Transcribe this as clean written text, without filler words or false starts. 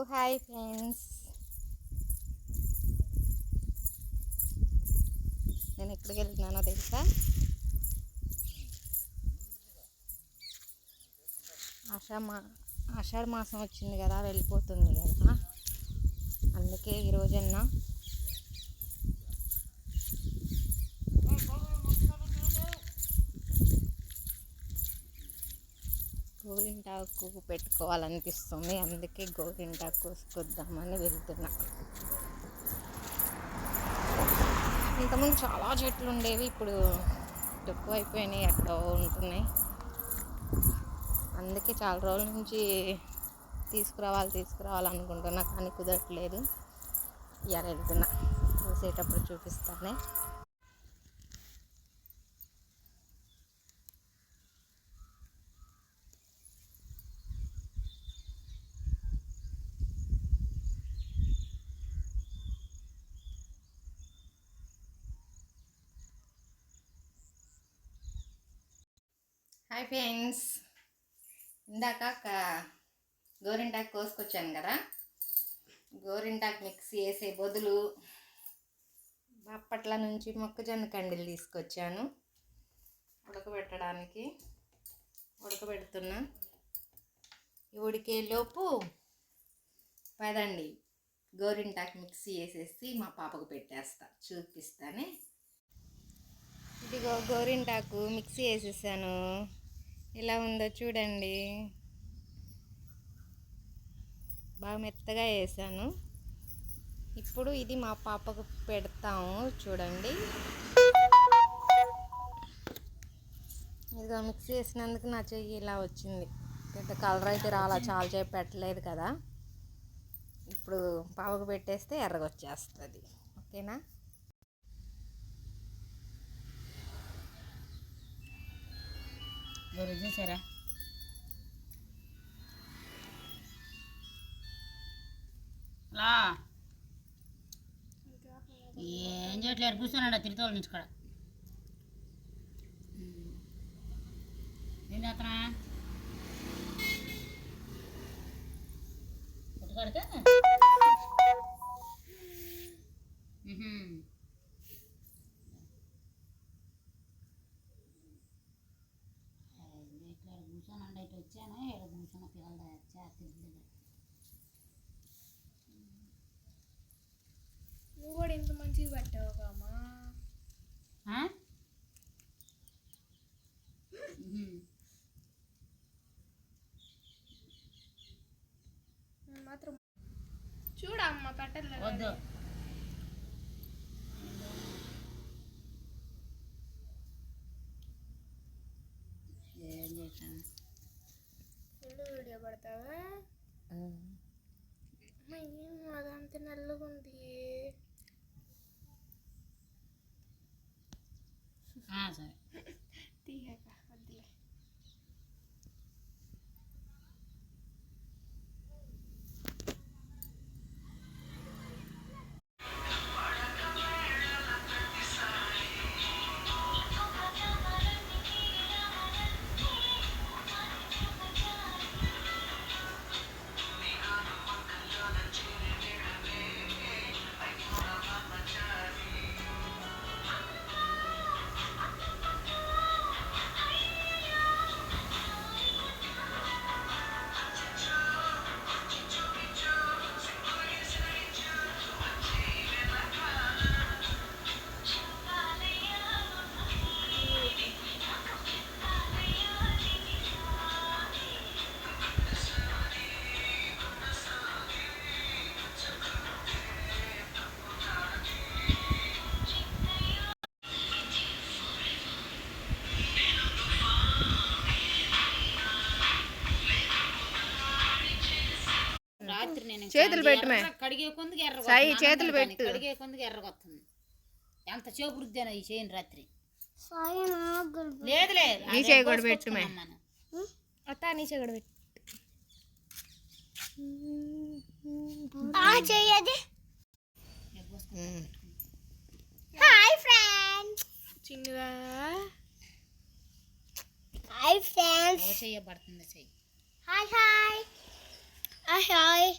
Hi friends, నేను ఎక్కడికి వెళ్తున్నానో తెలుసా? ఆషాఢ మాసం వచ్చింది కదా, వెళ్ళిపోతుంది కదా, అందుకే ఈరోజన్నా గోరింటాకు పెట్టుకోవాలనిపిస్తుంది. అందుకే గోరింటాకు కోసుకొద్దామని వెళ్తున్నా. ఇంతకుముందు చాలా చెట్లు ఉండేవి, ఇప్పుడు తక్కువ అయిపోయినాయి, ఎక్కడో ఉంటున్నాయి. అందుకే చాలా రోజుల నుంచి తీసుకురావాలనుకుంటున్నా, కానీ కుదరట్లేదు. ఇవాళ వెళ్తున్నా, చూసేటప్పుడు చూపిస్తానే. హాయ్ ఫ్రెండ్స్, ఇందాక గోరింటాకు కోసుకొచ్చాను కదా, గోరింటాకు మిక్సీ వేసే బదులు అప్పట్ల నుంచి మొక్కజొన్న కండీలు తీసుకొచ్చాను ఉడకబెడుతున్నా. ఉడికేలోపు పదండి గోరింటాకు మిక్సీ వేసేసి మా పాపకు చూపిస్తానే. ఇదిగో గోరింటాకు మిక్సీ వేసేసాను, ఎలా ఉందో చూడండి. బాగా మెత్తగా వేసాను. ఇప్పుడు ఇది మా పాపకు పెడతాము, చూడండి. ఇదిగో మిక్సీ వేసినందుకు నా చెయ్యి ఇలా వచ్చింది. పెద్ద కలర్ అయితే రాలా, చాలా సేపు పెట్టలేదు కదా. ఇప్పుడు పాపకు పెట్టేస్తే ఎర్రగా వచ్చేస్తుంది. ఓకేనా? చూసారా, ఏం చేయట్లేదు, కూర్చోనండి తిరుతోళ్ళ నుంచి కూడా. ఏం చేస్తున్నా పుట్టుకడితే కూర్చోనండి. అయితే వచ్చాను, ఇక్కడ కూర్చున్న పిల్లలు చేస్తుంది. నువ్వు కూడా ఎంత మంచిగా పెట్టావు కామా. మాత్రం చూడమ్మా పెట్టలేదు. వద్దు, ఏం చేశాను వీడియో పడతావా? అదంత నల్లగా ఉంది. సరే తీయక వద్దులే. చేతులు పెట్టమే, కడిగే కొందుకు చేతులు పెట్టు. కడిగే కొందుకు ఎర్రగొస్తుంది. ఎంత చేపు రుద్దాను ఈ చేయను రాత్రి. లేదులే, నీ చేయి కూడా పెట్టుమే. అత్త నీ చేయి కూడా పెట్టు. హాయ్ ఫ్రెండ్స్, చిన్నగా హాయ్ ఫ్రెండ్స్. చేయబడుతుంది చెయ్యి. Hi hi hi.